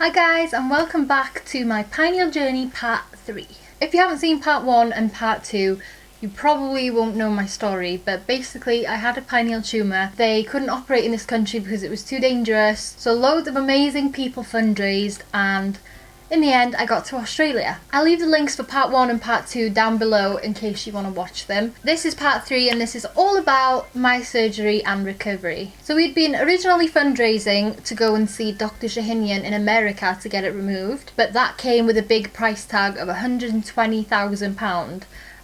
Hi guys, and welcome back to my pineal journey part 3. If you haven't seen part 1 and part 2, you probably won't know my story, but basically I had a pineal tumour. They couldn't operate in this country because it was too dangerous, so loads of amazing people fundraised, and in the end I got to Australia. I'll leave the links for part 1 and part 2 down below in case you want to watch them. This is part 3 and this is all about my surgery and recovery. So we'd been originally fundraising to go and see Dr Shahinian in America to get it removed, but that came with a big price tag of £120,000,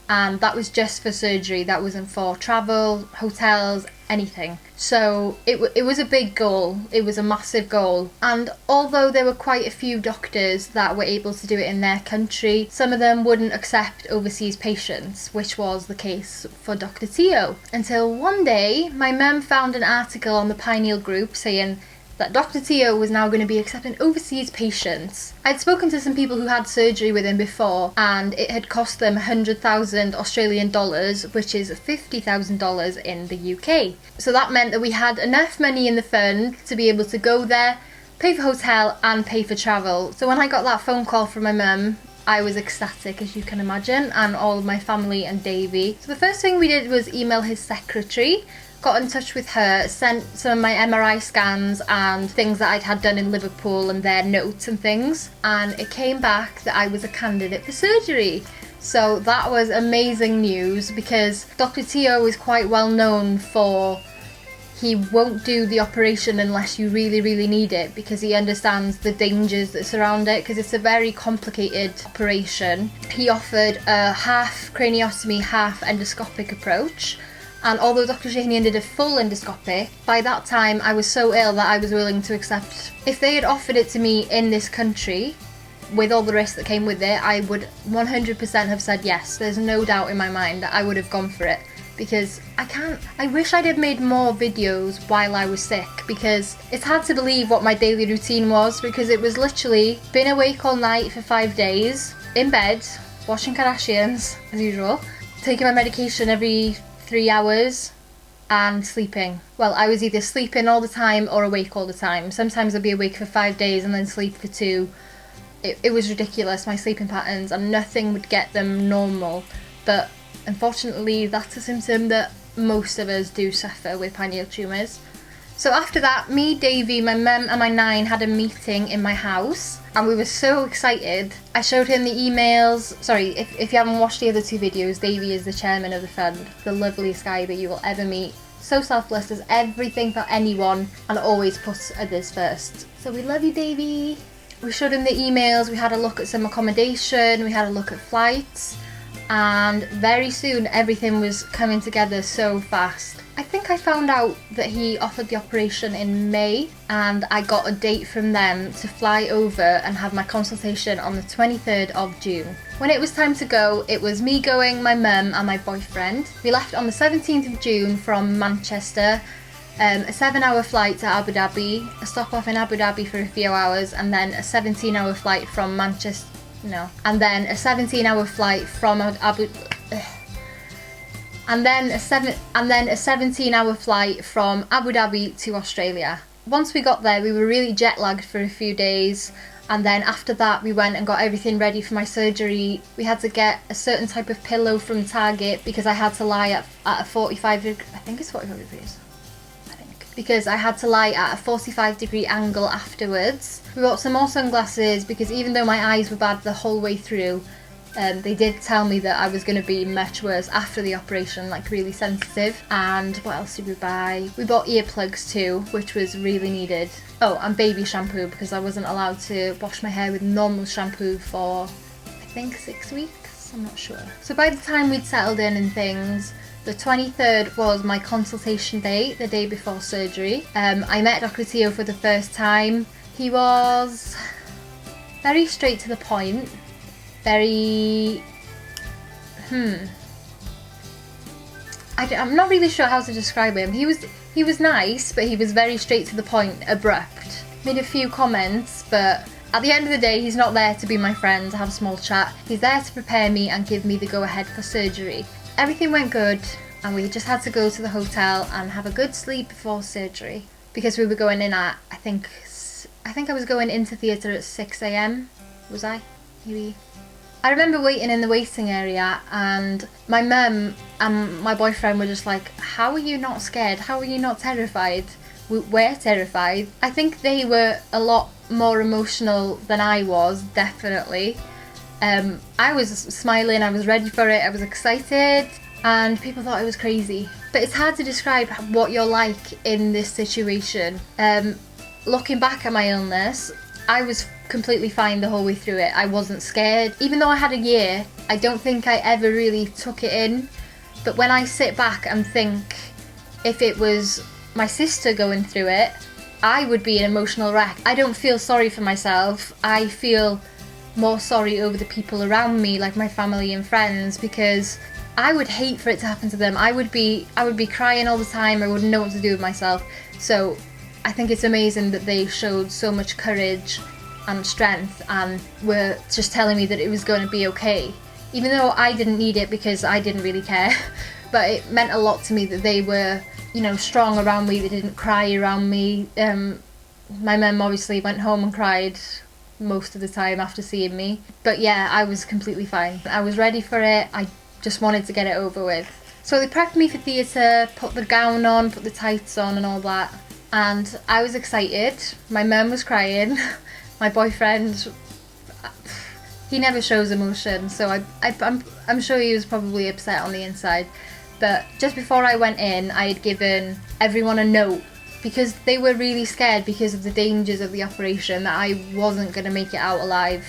and that was just for surgery. That wasn't for travel, hotels, anything. So it was a big goal. It was a massive goal, and although there were quite a few doctors that were able to do it in their country, some of them wouldn't accept overseas patients, which was the case for Dr Teo, until one day my mum found an article on the Pineal group saying that Dr Teo was now going to be accepting overseas patients. I'd spoken to some people who had surgery with him before, and it had cost them 100,000 Australian dollars, which is $50,000 in the UK. So that meant that we had enough money in the fund to be able to go there, pay for hotel and pay for travel. So when I got that phone call from my mum, I was ecstatic, as you can imagine, and all of my family and Davey. So the first thing we did was email his secretary, got in touch with her, sent some of my MRI scans and things that I'd had done in Liverpool and their notes and things, and it came back that I was a candidate for surgery. So that was amazing news, because Dr Teo is quite well known for he won't do the operation unless you really need it, because he understands the dangers that surround it, because it's a very complicated operation. He offered a half craniotomy, half endoscopic approach. And although Dr Shahinian did a full endoscopic, by that time I was so ill that I was willing to accept. If they had offered it to me in this country, with all the risks that came with it, I would 100% have said yes. There's no doubt in my mind that I would have gone for it. Because I wish I'd have made more videos while I was sick, because it's hard to believe what my daily routine was, because it was literally been awake all night for 5 days, in bed, watching Kardashians, as usual, taking my medication every 3 hours and sleeping. Well, I was either sleeping all the time or awake all the time. Sometimes I'd be awake for 5 days and then sleep for 2. It was ridiculous, my sleeping patterns, and nothing would get them normal. But unfortunately, that's a symptom that most of us do suffer with pineal tumours. So after that, me, Davey, my mum and my 9 had a meeting in my house, and we were so excited. I showed him the emails. Sorry, if you haven't watched the other 2 videos, Davey is the chairman of the fund, the loveliest guy that you will ever meet. So selfless, does everything for anyone, and always puts others first. So we love you, Davey. We showed him the emails, we had a look at some accommodation, we had a look at flights, and very soon everything was coming together so fast. I think I found out that he offered the operation in May, and I got a date from them to fly over and have my consultation on the 23rd of June. When it was time to go, it was me going, my mum and my boyfriend. We left on the 17th of June from Manchester, a 7-hour flight to Abu Dhabi, a stop off in Abu Dhabi for a few hours, and then a 17-hour flight from Manchester. No. And then a 17-hour flight from and then a 17-hour flight from Abu Dhabi to Australia. Once we got there, we were really jet lagged for a few days, and then after that we went and got everything ready for my surgery. We had to get a certain type of pillow from Target, because I had to lie at a 45 degrees, I think it's 45 degrees. Because I had to lie at a 45-degree angle afterwards. We bought some more sunglasses, because even though my eyes were bad the whole way through, they did tell me that I was going to be much worse after the operation, like really sensitive. And what else did we buy? We bought earplugs too, which was really needed. Oh, and baby shampoo, because I wasn't allowed to wash my hair with normal shampoo for, I think, 6 weeks? I'm not sure. So by the time we'd settled in and things, the 23rd was my consultation date, the day before surgery. I met Dr Teo for the first time. He was very straight to the point, very... I'm not really sure how to describe him. He was nice, but he was very straight to the point, abrupt. Made a few comments, but at the end of the day, he's not there to be my friend, to have a small chat. He's there to prepare me and give me the go-ahead for surgery. Everything went good, and we just had to go to the hotel and have a good sleep before surgery, because we were going in at, I think, I think I was going into theatre at 6 a.m. Was I? Maybe. I remember waiting in the waiting area, and my mum and my boyfriend were just like, how are you not scared? How are you not terrified? We're terrified. I think they were a lot more emotional than I was, definitely. I was smiling, I was ready for it, I was excited, and people thought I was crazy. But it's hard to describe what you're like in this situation. Looking back at my illness, I was completely fine the whole way through it. I wasn't scared. Even though I had a year, I don't think I ever really took it in. But when I sit back and think, if it was my sister going through it, I would be an emotional wreck. I don't feel sorry for myself. I feel more sorry over the people around me, like my family and friends, because I would hate for it to happen to them. I would be crying all the time. I wouldn't know what to do with myself. So I think it's amazing that they showed so much courage and strength and were just telling me that it was going to be okay. Even though I didn't need it because I didn't really care. But it meant a lot to me that they were, you know, strong around me. They didn't cry around me. My mum obviously went home and cried most of the time after seeing me. But yeah, I was completely fine. I was ready for it. I just wanted to get it over with. So they prepped me for theatre, put the gown on, put the tights on and all that. And I was excited. My mum was crying. My boyfriend, he never shows emotion, so I'm sure he was probably upset on the inside. But just before I went in, I had given everyone a note because they were really scared because of the dangers of the operation, that I wasn't going to make it out alive.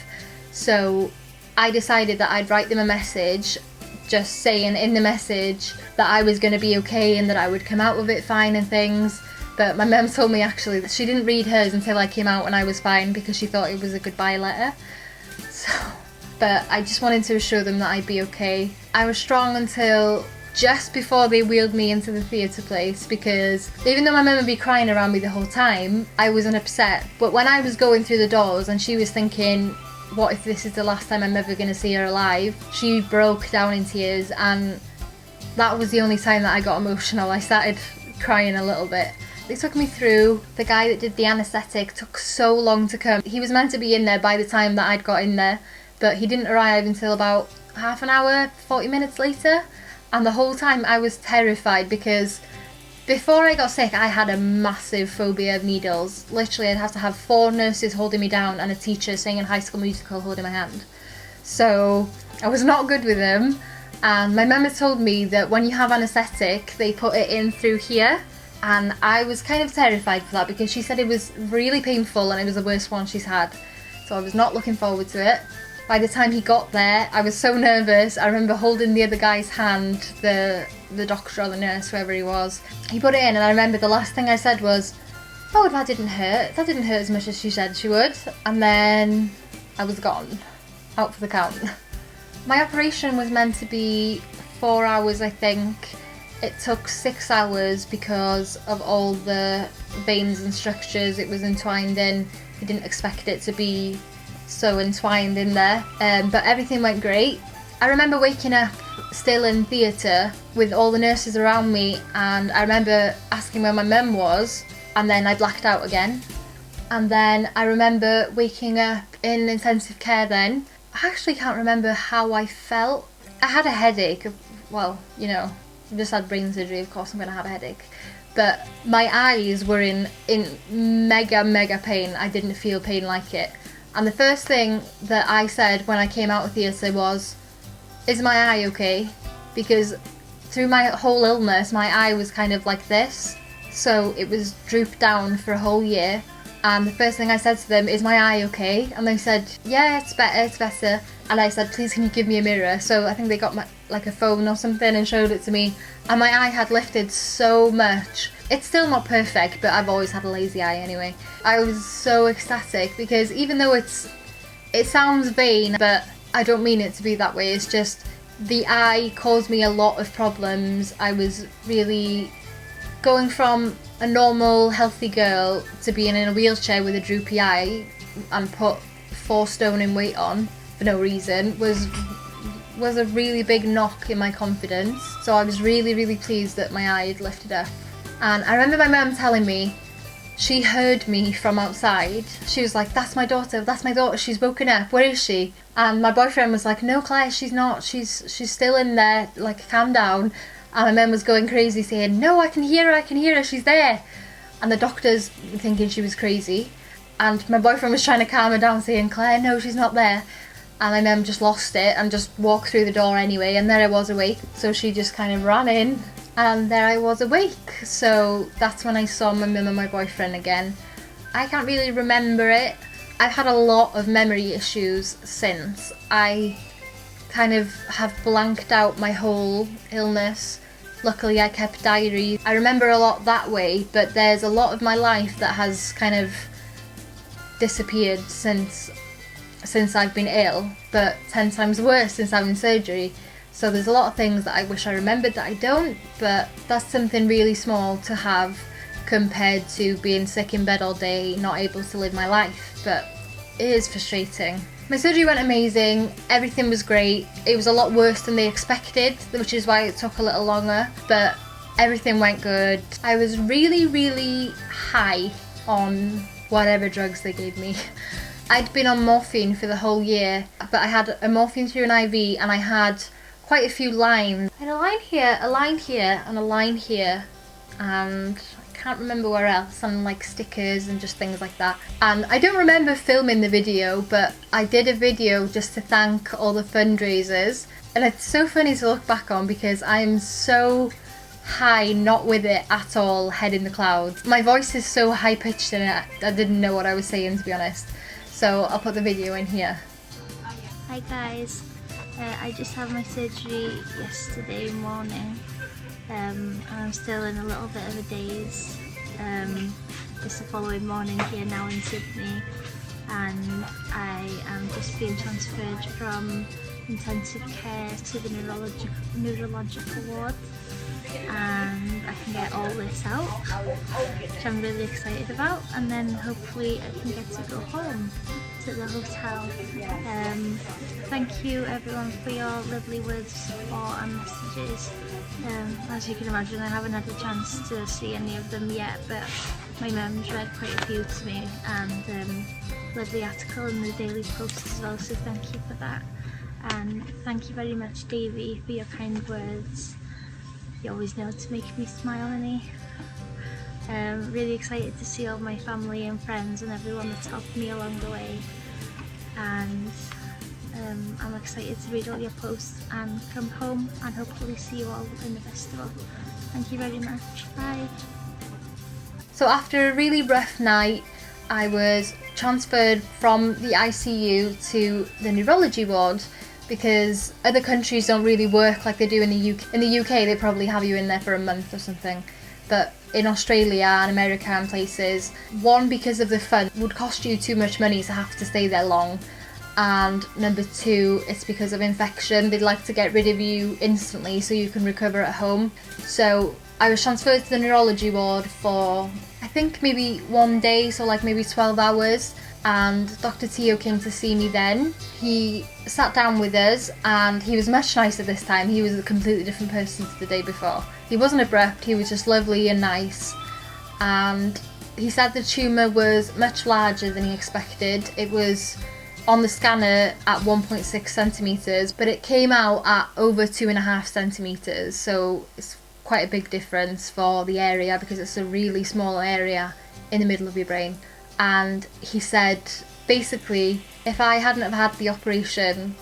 So I decided that I'd write them a message just saying in the message that I was going to be okay and that I would come out of it fine and things. But my mum told me actually that she didn't read hers until I came out and I was fine because she thought it was a goodbye letter. So, but I just wanted to assure them that I'd be okay. I was strong until just before they wheeled me into the theatre place, because even though my mum would be crying around me the whole time, I wasn't upset. But when I was going through the doors and she was thinking, what if this is the last time I'm ever going to see her alive, she broke down in tears, and that was the only time that I got emotional. I started crying a little bit. They took me through. The guy that did the anaesthetic took so long to come. He was meant to be in there by the time that I'd got in there, but he didn't arrive until about half an hour, 40 minutes later. And the whole time I was terrified because before I got sick, I had a massive phobia of needles. Literally, I'd have to have 4 nurses holding me down and a teacher singing High School Musical holding my hand. So I was not good with them. And my mum had told me that when you have anaesthetic, they put it in through here. And I was kind of terrified for that because she said it was really painful and it was the worst one she's had. So I was not looking forward to it. By the time he got there, I was so nervous. I remember holding the other guy's hand, the doctor or the nurse, whoever he was. He put it in and I remember the last thing I said was, oh, that didn't hurt. That didn't hurt as much as she said she would. And then I was gone, out for the count. My operation was meant to be 4 hours, I think. It took 6 hours because of all the veins and structures it was entwined in. I didn't expect it to be so entwined in there, but everything went great. I remember waking up still in theatre with all the nurses around me, and I remember asking where my mum was, and then I blacked out again. And then I remember waking up in intensive care then. I actually can't remember how I felt. I had a headache. Well, you know, I've just had brain surgery, of course I'm going to have a headache. But my eyes were in mega pain. I didn't feel pain like it. And the first thing that I said when I came out of theatre was, is my eye okay? Because through my whole illness, my eye was kind of like this. So it was drooped down for a whole year. And the first thing I said to them, is my eye okay? And they said, yeah, it's better. And I said, please can you give me a mirror? So I think they got a phone or something and showed it to me. And my eye had lifted so much. It's still not perfect, but I've always had a lazy eye anyway. I was so ecstatic because even though it sounds vain, but I don't mean it to be that way. It's just the eye caused me a lot of problems. I was really going from a normal, healthy girl to being in a wheelchair with a droopy eye and put 4 stone in weight on for no reason was a really big knock in my confidence. So I was really pleased that my eye had lifted up. And I remember my mum telling me, she heard me from outside. She was like, that's my daughter, she's woken up, where is she? And my boyfriend was like, no Claire, she's not, she's still in there, like calm down. And my mum was going crazy saying, no, I can hear her, she's there. And the doctors were thinking she was crazy. And my boyfriend was trying to calm her down saying, Claire, no, she's not there. And my mum just lost it and just walked through the door anyway, and there I was awake. So she just kind of ran in and there I was awake. So that's when I saw my mum and my boyfriend again. I can't really remember it. I've had a lot of memory issues since. I kind of have blanked out my whole illness. Luckily I kept diaries. I remember a lot that way, but there's a lot of my life that has kind of disappeared since I've been ill, but 10 times worse since having surgery. So there's a lot of things that I wish I remembered that I don't, but that's something really small to have compared to being sick in bed all day, not able to live my life, but it is frustrating. My surgery went amazing, everything was great. It was a lot worse than they expected, which is why it took a little longer, but everything went good. I was really high on whatever drugs they gave me. I'd been on morphine for the whole year, but I had a morphine through an IV and I had quite a few lines. I had a line here, a line here, and a line here, and I can't remember where else, and like stickers and just things like that. And I don't remember filming the video, but I did a video just to thank all the fundraisers, and it's so funny to look back on because I'm so high, not with it at all, head in the clouds. My voice is so high pitched in it, I didn't know what I was saying, to be honest. So I'll put the video in here. Hi guys, I just had my surgery yesterday morning, and I'm still in a little bit of a daze. It's the following morning here now in Sydney, and I am just being transferred from intensive care to the neurological ward, and I can get all this out, which I'm really excited about, and then hopefully I can get to go home to the hotel. Thank you everyone for your lovely words of support and messages. As you can imagine, I haven't had a chance to see any of them yet, but my mum's read quite a few to me, and lovely article in the Daily Post as well, so thank you for that. And thank you very much Davey for your kind words. You always know to make me smile, Annie. Really excited to see all my family and friends and everyone that's helped me along the way, and I'm excited to read all your posts and come home and hopefully see you all in the festival. Thank you very much. Bye. So after a really rough night, I was transferred from the ICU to the neurology ward, because other countries don't really work like they do in the UK. In the UK they probably have you in there for a month or something, but in Australia and America and places, one, because of the fund, would cost you too much money to have to stay there long, and number two, it's because of infection. They'd like to get rid of you instantly so you can recover at home. So I was transferred to the neurology ward for I think maybe one day, so like maybe 12 hours, and Dr Teo came to see me then. He sat down with us and he was much nicer this time. He was a completely different person to the day before. He wasn't abrupt, he was just lovely and nice, and he said the tumour was much larger than he expected. It was on the scanner at 1.6 centimetres, but it came out at over 2.5 centimetres, so it's quite a big difference for the area because it's a really small area in the middle of your brain. And he said basically if I hadn't have had the operation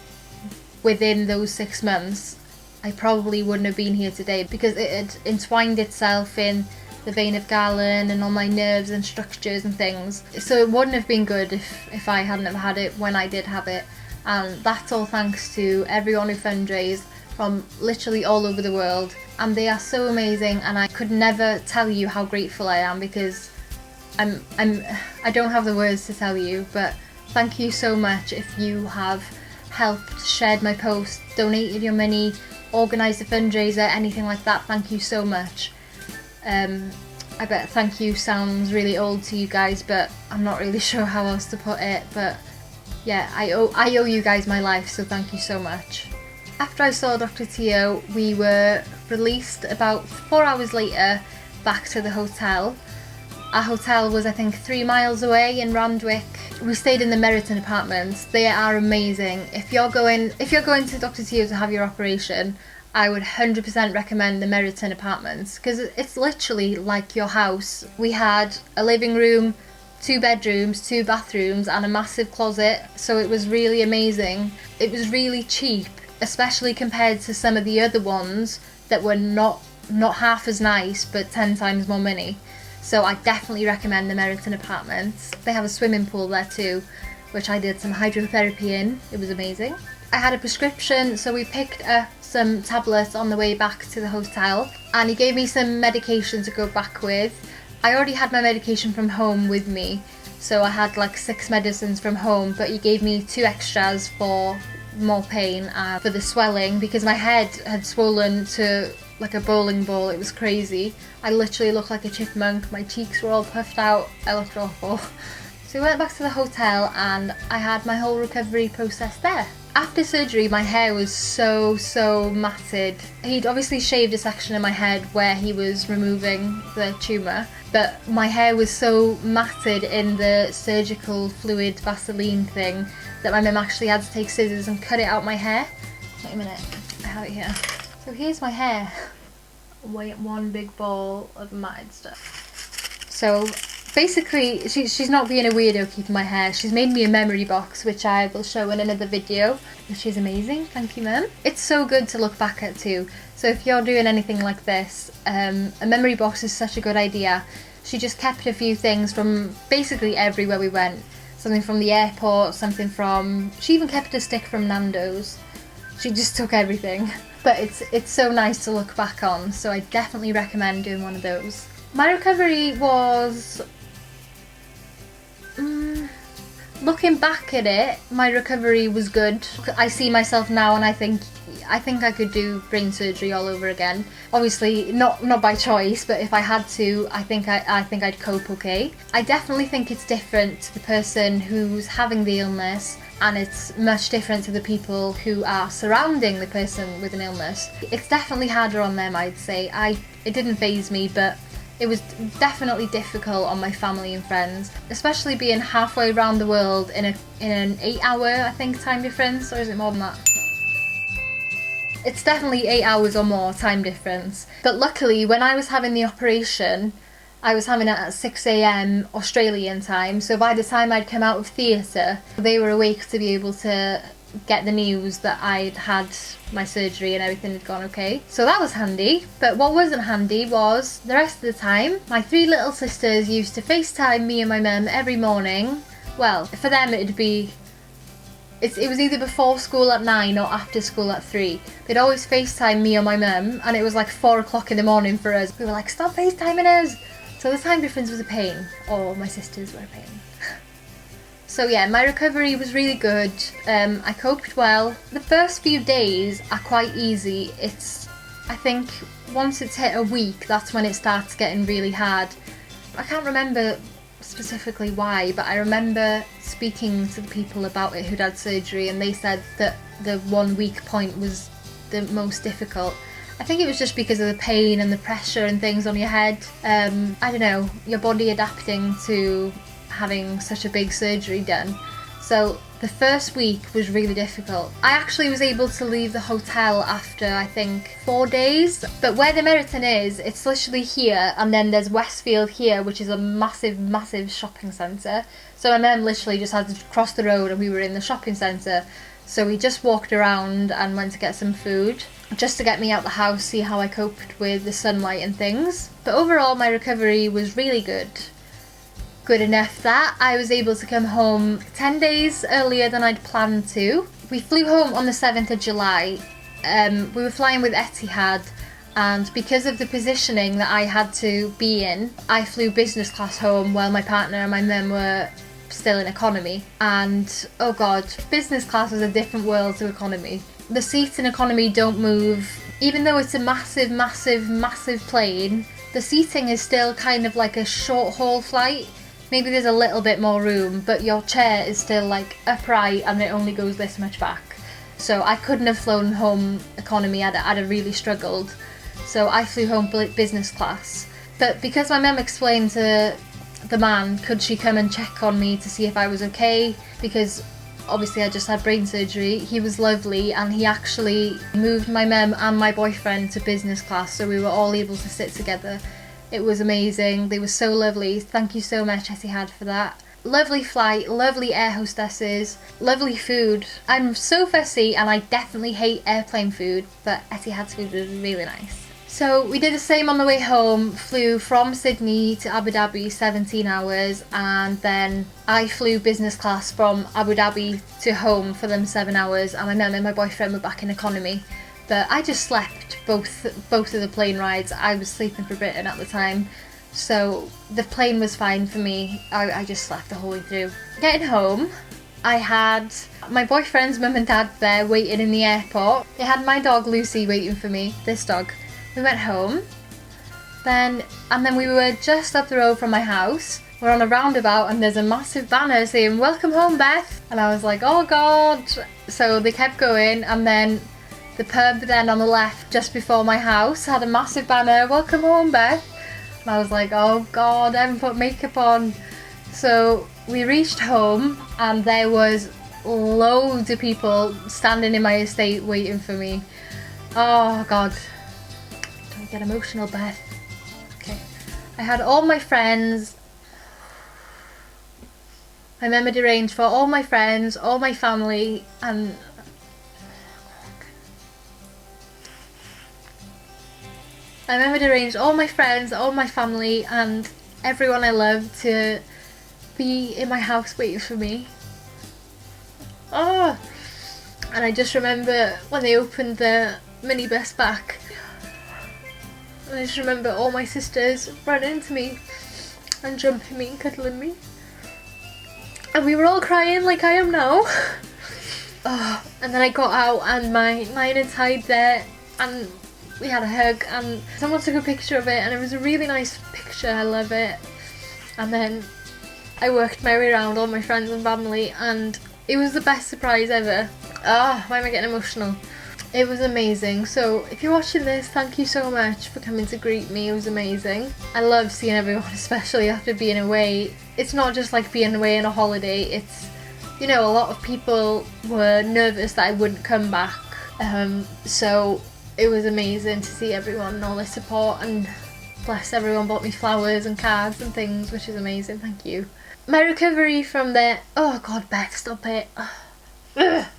within those 6 months, I probably wouldn't have been here today, because it had entwined itself in the vein of Galen and on my nerves and structures and things. So it wouldn't have been good if I hadn't have had it when I did have it. And that's all thanks to everyone who fundraised from literally all over the world. And they are so amazing, and I could never tell you how grateful I am, because I don't have the words to tell you, but thank you so much if you have helped, shared my post, donated your money, organised a fundraiser, anything like that. Thank you so much. I bet thank you sounds really old to you guys, but I'm not really sure how else to put it, but yeah, I owe you guys my life, so thank you so much. After I saw Dr Teo, we were released about 4 hours later back to the hotel, Our hotel was I think 3 miles away in Randwick. We stayed in the Meriton apartments. They are amazing. If you're going to Dr Teo to have your operation, I would 100% recommend the Meriton apartments because it's literally like your house. We had a living room, 2 bedrooms, 2 bathrooms and a massive closet, so it was really amazing. It was really cheap, especially compared to some of the other ones that were not half as nice but 10 times more money. So I definitely recommend the Meriton apartments. They have a swimming pool there too, which I did some hydrotherapy in. It was amazing. I had a prescription, so we picked up some tablets on the way back to the hotel, and he gave me some medication to go back with. I already had my medication from home with me, so I had like 6 medicines from home, but he gave me 2 extras for more pain and for the swelling because my head had swollen to like a bowling ball. It was crazy. I literally looked like a chipmunk. My cheeks were all puffed out. I looked awful. So we went back to the hotel and I had my whole recovery process there. After surgery, my hair was so matted. He'd obviously shaved a section of my head where he was removing the tumour, but my hair was so matted in the surgical fluid Vaseline thing that my mum actually had to take scissors and cut it out my hair. Wait a minute, I have it here. So here's my hair. One big ball of matted stuff. So basically, she's not being a weirdo keeping my hair. She's made me a memory box, which I will show in another video, which is amazing. Thank you, Mum. It's so good to look back at too. So if you're doing anything like this, a memory box is such a good idea. She just kept a few things from basically everywhere we went. Something from the airport, something from... She even kept a stick from Nando's. She just took everything. But it's so nice to look back on, so I definitely recommend doing one of those. My recovery was... looking back at it, my recovery was good. I see myself now and I think I could do brain surgery all over again. Obviously not by choice, but if I had to, I think I'd cope okay. I definitely think it's different to the person who's having the illness, and it's much different to the people who are surrounding the person with an illness. It's definitely harder on them, I'd say. It didn't faze me, but it was definitely difficult on my family and friends, especially being halfway around the world in an 8-hour, I think, time difference, or is it more than that? It's definitely 8 hours or more time difference. But luckily, when I was having the operation, I was having it at 6 AM Australian time, so by the time I'd come out of theatre, they were awake to be able to get the news that I'd had my surgery and everything had gone okay. So that was handy. But what wasn't handy was the rest of the time, my 3 little sisters used to FaceTime me and my mum every morning. Well, for them it'd be... It was either before school at 9 or after school at 3. They'd always FaceTime me or my mum, and it was like 4 o'clock in the morning for us. We were like, stop FaceTiming us! So the time difference was a pain, or my sisters were a pain. So yeah, my recovery was really good. I coped well. The first few days are quite easy. I think once it's hit a week, that's when it starts getting really hard. I can't remember specifically why, but I remember speaking to the people about it who'd had surgery, and they said that the 1 week point was the most difficult. I think it was just because of the pain and the pressure and things on your head. I don't know, your body adapting to having such a big surgery done. So the first week was really difficult. I actually was able to leave the hotel after I think 4 days, but where the Meriton is, it's literally here, and then there's Westfield here, which is a massive shopping centre. So my mum literally just had to cross the road and we were in the shopping centre. So we just walked around and went to get some food, just to get me out the house, see how I coped with the sunlight and things. But overall my recovery was really good. Good enough that I was able to come home 10 days earlier than I'd planned to. We flew home on the 7th of July. We were flying with Etihad, and because of the positioning that I had to be in, I flew business class home while my partner and my mum were still in economy. And oh god, business class is a different world to economy. The seats in economy don't move. Even though it's a massive plane, the seating is still kind of like a short haul flight. Maybe there's a little bit more room, but your chair is still like upright and it only goes this much back. So I couldn't have flown home economy, I'd have really struggled. So I flew home business class. But because my mum explained to the man, could she come and check on me to see if I was okay, because obviously I just had brain surgery. He was lovely, and he actually moved my mum and my boyfriend to business class, so we were all able to sit together. It was amazing. They were so lovely. Thank you so much, Etihad, for that. Lovely flight, lovely air hostesses, lovely food. I'm so fussy and I definitely hate airplane food, but Etihad's food was really nice. So we did the same on the way home, flew from Sydney to Abu Dhabi 17 hours, and then I flew business class from Abu Dhabi to home for them 7 hours, and my mum and my boyfriend were back in economy. But I just slept both of the plane rides. I was sleeping for Britain at the time, so the plane was fine for me. I just slept the whole way through. Getting home, I had my boyfriend's mum and dad there waiting in the airport. They had my dog Lucy waiting for me, this dog. We went home, and then we were just up the road from my house. We're on a roundabout and there's a massive banner saying "Welcome home, Beth," and I was like, oh god. So they kept going, and then the pub then on the left just before my house had a massive banner "Welcome home, Beth," and I was like, oh god, I haven't put makeup on. So we reached home and there was loads of people standing in my estate waiting for me. Oh god, don't get emotional, Beth. Okay, I had all my friends. My mum had arranged for all my friends, all my family, and my mum had arranged all my friends, all my family, and everyone I love to be in my house waiting for me. Oh! And I just remember when they opened the minibus back, and I just remember all my sisters running to me and jumping me and cuddling me. And we were all crying like I am now. Oh, and then I got out and my innards hide there, and we had a hug, and someone took a picture of it, and it was a really nice picture. I love it. And then I worked my way around all my friends and family, and it was the best surprise ever. Why am I getting emotional? It was amazing. So if you're watching this, thank you so much for coming to greet me. It was amazing. I love seeing everyone, especially after being away. It's not just like being away on a holiday. It's, you know, a lot of people were nervous that I wouldn't come back. So it was amazing to see everyone and all their support, and bless everyone bought me flowers and cards and things, which is amazing. Thank you. My recovery from there, oh god, Beth, stop it.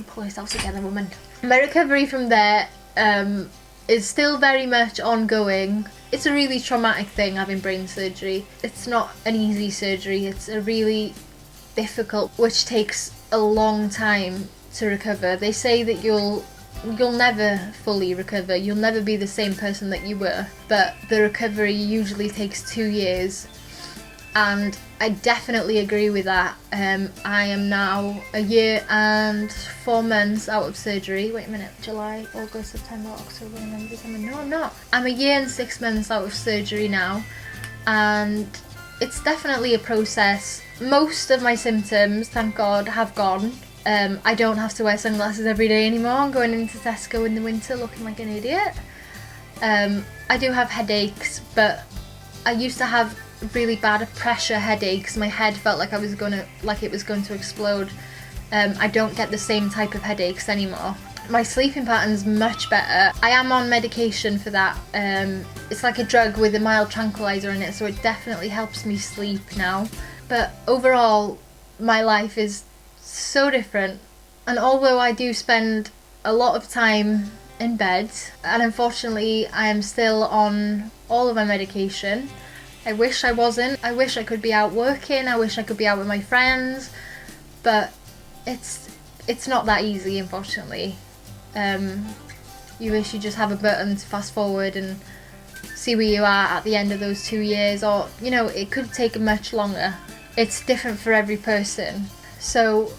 Pull yourself together, woman. My recovery from there is still very much ongoing. It's a really traumatic thing, having brain surgery. It's not an easy surgery. It's a really difficult, which takes a long time to recover. They say that you'll never fully recover. You'll never be the same person that you were, but the recovery usually takes 2 years, and I definitely agree with that. I am now 1 year and 4 months out of surgery. Wait a minute, July, August, September, October, November, December. No, I'm not. I'm 1 year and 6 months out of surgery now, and it's definitely a process. Most of my symptoms, thank God, have gone. I don't have to wear sunglasses every day anymore. I'm going into Tesco in the winter looking like an idiot. I do have headaches, but I used to have really bad pressure headaches. My head felt like it was going to explode. I don't get the same type of headaches anymore. My sleeping pattern's much better. I am on medication for that. It's like a drug with a mild tranquilizer in it, so it definitely helps me sleep now. But overall, my life is so different, and although I do spend a lot of time in bed, and unfortunately I am still on all of my medication. I wish I wasn't. I wish I could be out working. I wish I could be out with my friends, but it's not that easy, unfortunately. You wish you just have a button to fast forward and see where you are at the end of those 2 years, or, you know, it could take much longer. It's different for every person. So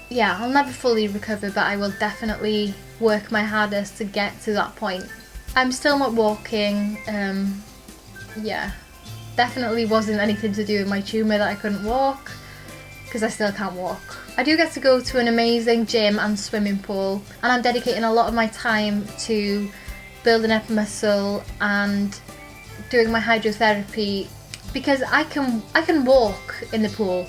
yeah, I'll never fully recover, but I will definitely work my hardest to get to that point. I'm still not walking. Yeah, definitely wasn't anything to do with my tumour that I couldn't walk, because I still can't walk. I do get to go to an amazing gym and swimming pool, and I'm dedicating a lot of my time to building up muscle and doing my hydrotherapy, because I can walk in the pool.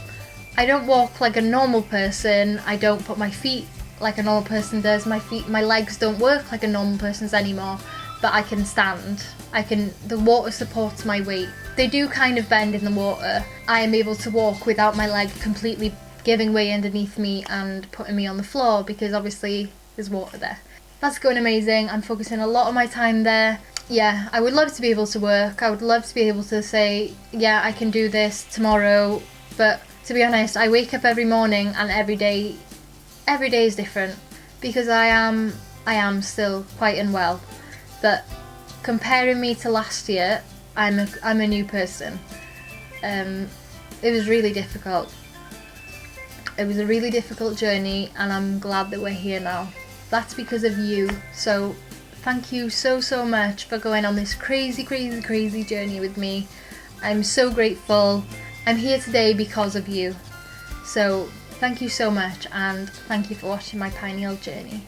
I don't walk like a normal person. I don't put my feet like a normal person does. My legs don't work like a normal person's anymore, but I can stand. The water supports my weight. They do kind of bend in the water. I am able to walk without my leg completely giving way underneath me and putting me on the floor, because obviously there's water there. That's going amazing. I'm focusing a lot of my time there. Yeah, I would love to be able to work. I would love to be able to say, yeah, I can do this tomorrow. But to be honest, I wake up every morning and every day is different, because I am still quite unwell. But comparing me to last year, I'm a new person. It was really difficult. It was a really difficult journey, and I'm glad that we're here now. That's because of you. So thank you so much for going on this crazy journey with me. I'm so grateful. I'm here today because of you. So thank you so much, and thank you for watching my pineal journey.